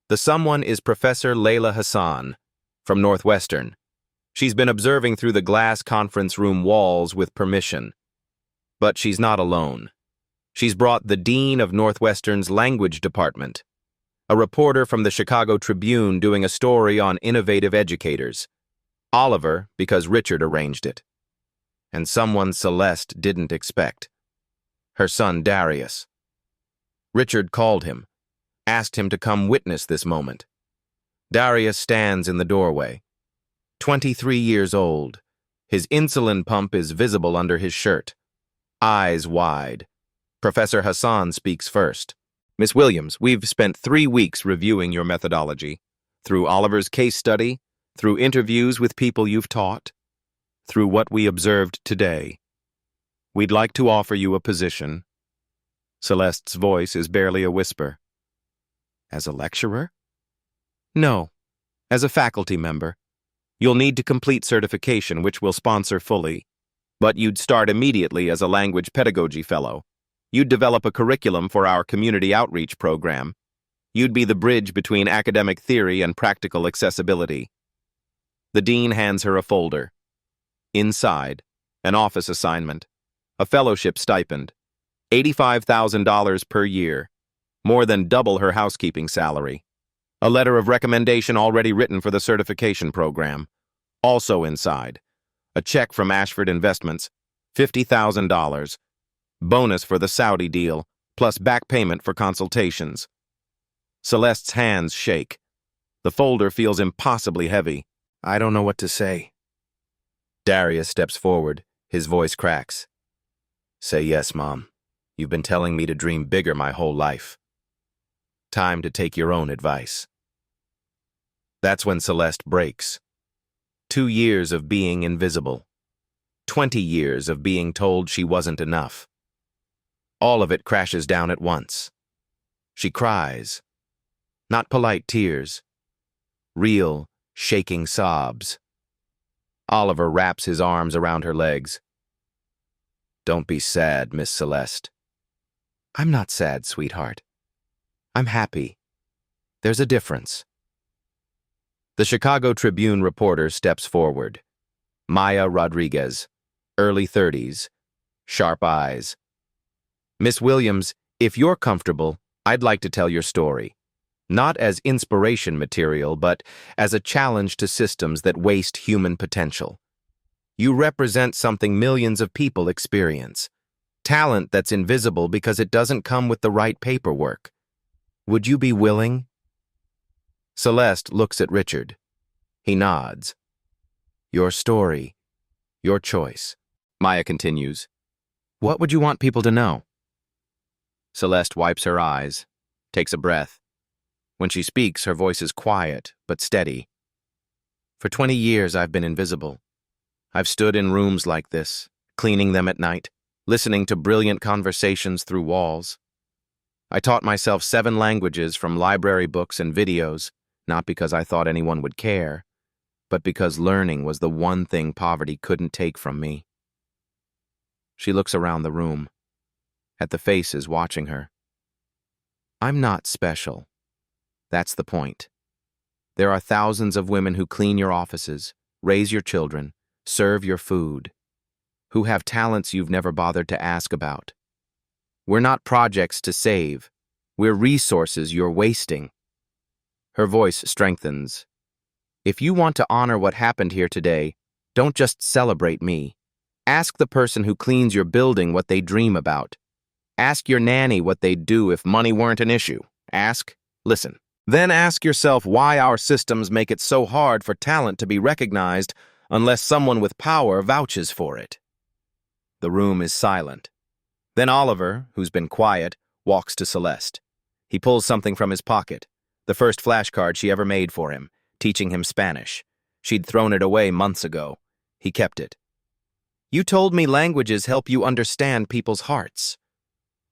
The someone is Professor Layla Hassan from Northwestern. She's been observing through the glass conference room walls with permission. But she's not alone. She's brought the dean of Northwestern's language department, a reporter from the Chicago Tribune doing a story on innovative educators, Oliver because Richard arranged it, and someone Celeste didn't expect, her son Darius. Richard called him, asked him to come witness this moment. Darius stands in the doorway, 23 years old. His insulin pump is visible under his shirt, eyes wide. Professor Hassan speaks first. Miss Williams, we've spent 3 weeks reviewing your methodology, through Oliver's case study, through interviews with people you've taught, through what we observed today. We'd like to offer you a position. Celeste's voice is barely a whisper. As a lecturer? No, as a faculty member. You'll need to complete certification, which we'll sponsor fully. But you'd start immediately as a language pedagogy fellow. You'd develop a curriculum for our community outreach program. You'd be the bridge between academic theory and practical accessibility. The dean hands her a folder. Inside, an office assignment, a fellowship stipend, $85,000 per year, more than double her housekeeping salary. A letter of recommendation already written for the certification program. Also inside, a check from Ashford Investments, $50,000. Bonus for the Saudi deal, plus back payment for consultations. Celeste's hands shake. The folder feels impossibly heavy. I don't know what to say. Darius steps forward. His voice cracks. Say yes, Mom. You've been telling me to dream bigger my whole life. Time to take your own advice. That's when Celeste breaks. 2 years of being invisible. 20 years of being told she wasn't enough. All of it crashes down at once. She cries. Not polite tears. Real, shaking sobs. Oliver wraps his arms around her legs. Don't be sad, Miss Celeste. I'm not sad, sweetheart. I'm happy. There's a difference. The Chicago Tribune reporter steps forward. Maya Rodriguez, early 30s, sharp eyes. Miss Williams, if you're comfortable, I'd like to tell your story. Not as inspiration material, but as a challenge to systems that waste human potential. You represent something millions of people experience. Talent that's invisible because it doesn't come with the right paperwork. Would you be willing? Celeste looks at Richard. He nods. Your story. Your choice. Maya continues. What would you want people to know? Celeste wipes her eyes, takes a breath. When she speaks, her voice is quiet, but steady. For 20 years, I've been invisible. I've stood in rooms like this, cleaning them at night, listening to brilliant conversations through walls. I taught myself 7 languages from library books and videos, not because I thought anyone would care, but because learning was the one thing poverty couldn't take from me. She looks around the room, at the faces watching her. I'm not special. That's the point. There are thousands of women who clean your offices, raise your children, serve your food, who have talents you've never bothered to ask about. We're not projects to save. We're resources you're wasting. Her voice strengthens. If you want to honor what happened here today, don't just celebrate me. Ask the person who cleans your building what they dream about. Ask your nanny what they'd do if money weren't an issue. Ask, listen. Then ask yourself why our systems make it so hard for talent to be recognized unless someone with power vouches for it. The room is silent. Then Oliver, who's been quiet, walks to Celeste. He pulls something from his pocket, the first flashcard she ever made for him, teaching him Spanish. She'd thrown it away months ago. He kept it. You told me languages help you understand people's hearts.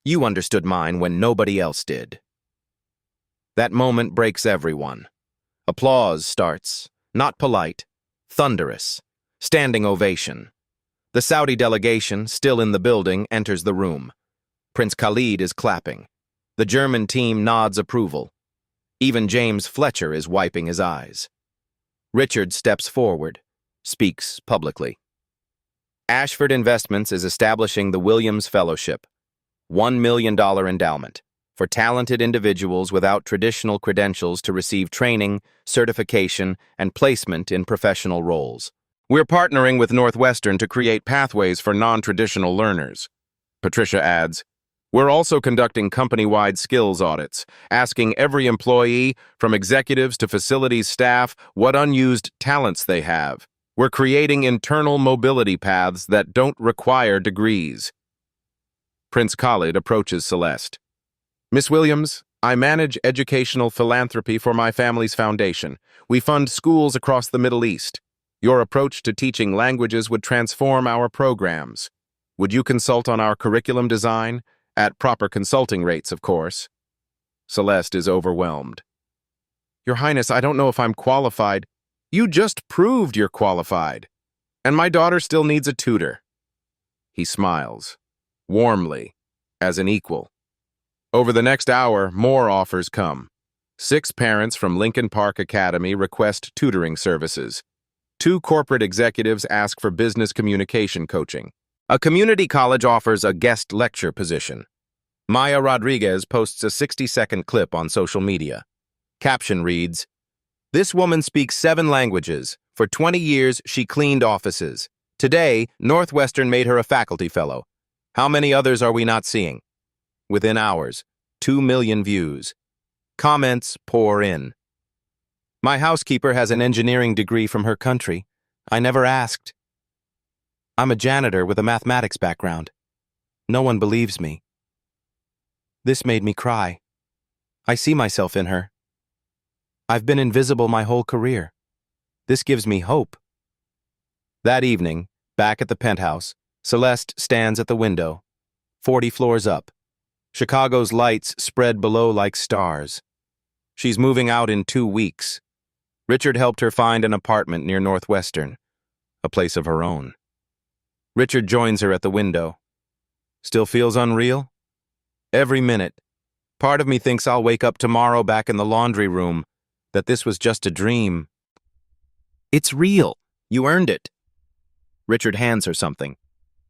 You understood mine when nobody else did. That moment breaks everyone. Applause starts, not polite, thunderous, standing ovation. The Saudi delegation, still in the building, enters the room. Prince Khalid is clapping. The German team nods approval. Even James Fletcher is wiping his eyes. Richard steps forward, speaks publicly. Ashford Investments is establishing the Williams Fellowship, $1 million endowment, for talented individuals without traditional credentials to receive training, certification, and placement in professional roles. We're partnering with Northwestern to create pathways for non-traditional learners. Patricia adds, we're also conducting company-wide skills audits, asking every employee, from executives to facilities staff, what unused talents they have. We're creating internal mobility paths that don't require degrees. Prince Khalid approaches Celeste. Miss Williams, I manage educational philanthropy for my family's foundation. We fund schools across the Middle East. Your approach to teaching languages would transform our programs. Would you consult on our curriculum design? At proper consulting rates, of course. Celeste is overwhelmed. Your Highness, I don't know if I'm qualified. You just proved you're qualified. And my daughter still needs a tutor. He smiles, warmly, as an equal. Over the next hour, more offers come. 6 parents from Lincoln Park Academy request tutoring services. 2 corporate executives ask for business communication coaching. A community college offers a guest lecture position. Maya Rodriguez posts a 60-second clip on social media. Caption reads, "This woman speaks 7 languages. For 20 years, she cleaned offices. Today, Northwestern made her a faculty fellow. How many others are we not seeing?" Within hours, 2 million views. Comments pour in. My housekeeper has an engineering degree from her country. I never asked. I'm a janitor with a mathematics background. No one believes me. This made me cry. I see myself in her. I've been invisible my whole career. This gives me hope. That evening, back at the penthouse, Celeste stands at the window, 40 floors up. Chicago's lights spread below like stars. She's moving out in 2 weeks. Richard helped her find an apartment near Northwestern, a place of her own. Richard joins her at the window. Still feels unreal? Every minute. Part of me thinks I'll wake up tomorrow back in the laundry room, that this was just a dream. It's real. You earned it. Richard hands her something.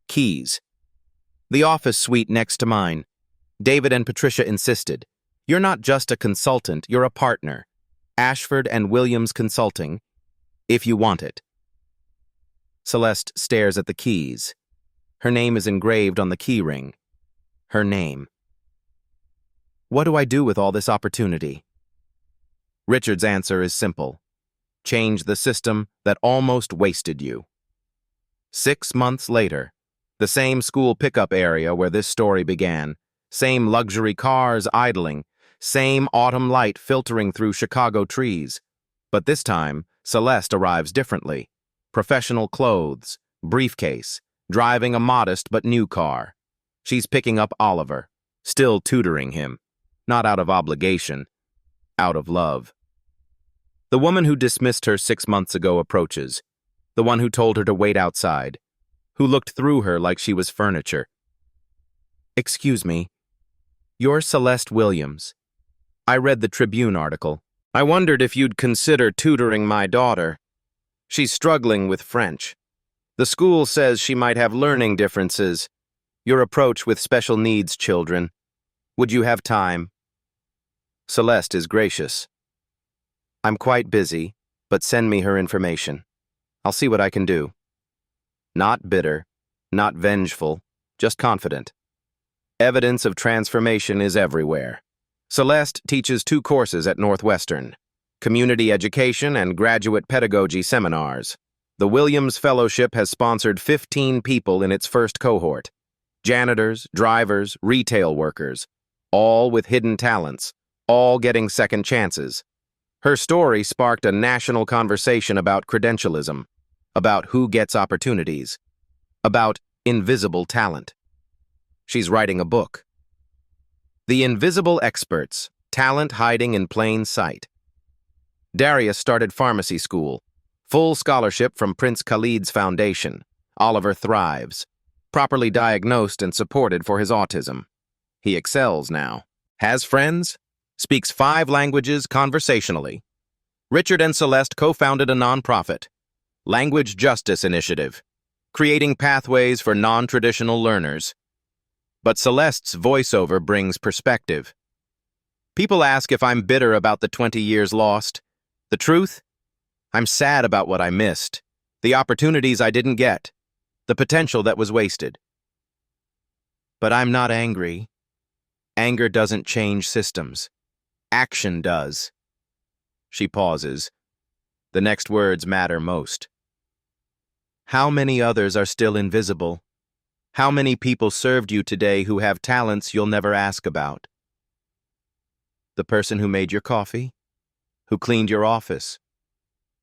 Keys. The office suite next to mine. David and Patricia insisted. You're not just a consultant, you're a partner. Ashford and Williams Consulting, if you want it. Celeste stares at the keys. Her name is engraved on the key ring. Her name. What do I do with all this opportunity? Richard's answer is simple. Change the system that almost wasted you. 6 months later, the same school pickup area where this story began, same luxury cars idling, same autumn light filtering through Chicago trees. But this time, Celeste arrives differently. Professional clothes, briefcase, driving a modest but new car. She's picking up Oliver, still tutoring him, not out of obligation, out of love. The woman who dismissed her 6 months ago approaches, the one who told her to wait outside, who looked through her like she was furniture. Excuse me, you're Celeste Williams. I read the Tribune article. I wondered if you'd consider tutoring my daughter. She's struggling with French. The school says she might have learning differences. Your approach with special needs children. Would you have time? Celeste is gracious. I'm quite busy, but send me her information. I'll see what I can do. Not bitter, not vengeful, just confident. Evidence of transformation is everywhere. Celeste teaches 2 courses at Northwestern. Community education and graduate pedagogy seminars. The Williams Fellowship has sponsored 15 people in its first cohort. Janitors, drivers, retail workers, all with hidden talents, all getting second chances. Her story sparked a national conversation about credentialism, about who gets opportunities, about invisible talent. She's writing a book. The Invisible Experts, Talent Hiding in Plain Sight. Darius started pharmacy school, full scholarship from Prince Khalid's foundation. Oliver thrives, properly diagnosed and supported for his autism. He excels now. Has friends? Speaks 5 languages conversationally. Richard and Celeste co-founded a nonprofit, Language Justice Initiative, creating pathways for non-traditional learners. But Celeste's voiceover brings perspective. People ask if I'm bitter about the 20 years lost. The truth? I'm sad about what I missed, the opportunities I didn't get, the potential that was wasted. But I'm not angry. Anger doesn't change systems. Action does. She pauses. The next words matter most. How many others are still invisible? How many people served you today who have talents you'll never ask about? The person who made your coffee? Who cleaned your office?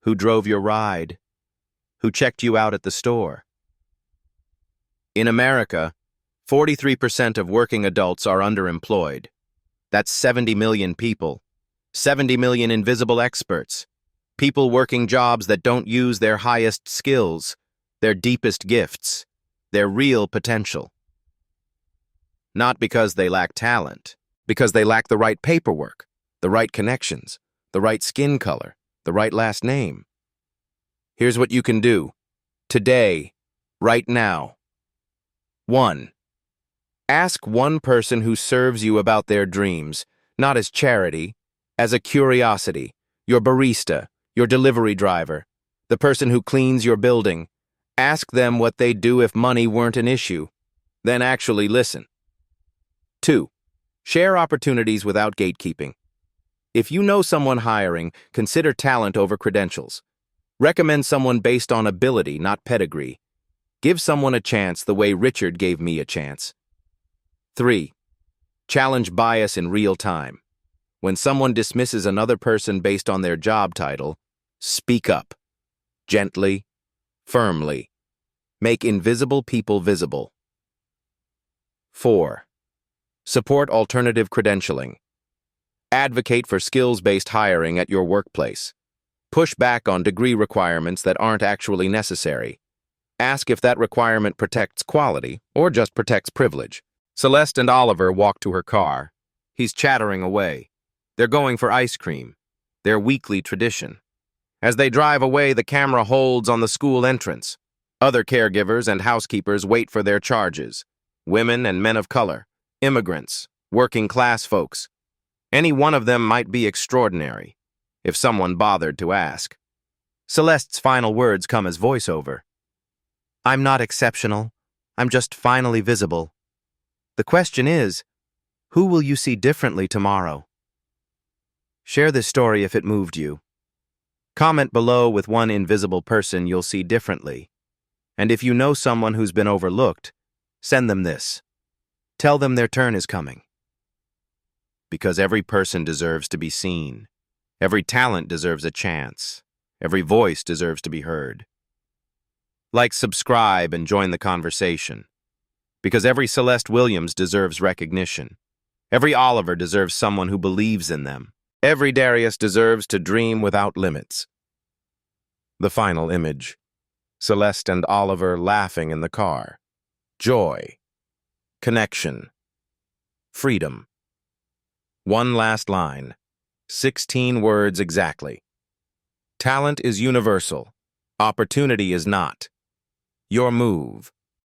Who drove your ride? Who checked you out at the store? In America, 43% of working adults are underemployed. That's 70 million people. 70 million invisible experts. People working jobs that don't use their highest skills, their deepest gifts, their real potential. Not because they lack talent, because they lack the right paperwork, the right connections, the right skin color, the right last name. Here's what you can do. Today, right now. 1. Ask one person who serves you about their dreams, not as charity, as a curiosity. Your barista, your delivery driver, the person who cleans your building. Ask them what they'd do if money weren't an issue. Then actually listen. 2. Share opportunities without gatekeeping. If you know someone hiring, consider talent over credentials. Recommend someone based on ability, not pedigree. Give someone a chance the way Richard gave me a chance. 3. Challenge bias in real time. When someone dismisses another person based on their job title, speak up. Gently, firmly. Make invisible people visible. 4. Support alternative credentialing. Advocate for skills-based hiring at your workplace. Push back on degree requirements that aren't actually necessary. Ask if that requirement protects quality or just protects privilege. Celeste and Oliver walk to her car. He's chattering away. They're going for ice cream, their weekly tradition. As they drive away, the camera holds on the school entrance. Other caregivers and housekeepers wait for their charges. Women and men of color, immigrants, working-class folks. Any one of them might be extraordinary, if someone bothered to ask. Celeste's final words come as voiceover. I'm not exceptional. I'm just finally visible. The question is, who will you see differently tomorrow? Share this story if it moved you. Comment below with one invisible person you'll see differently. And if you know someone who's been overlooked, send them this. Tell them their turn is coming. Because every person deserves to be seen. Every talent deserves a chance. Every voice deserves to be heard. Like, subscribe, and join the conversation. Because every Celeste Williams deserves recognition. Every Oliver deserves someone who believes in them. Every Darius deserves to dream without limits. The final image. Celeste and Oliver laughing in the car. Joy. Connection. Freedom. One last line. 16 words exactly. Talent is universal. Opportunity is not. Your move.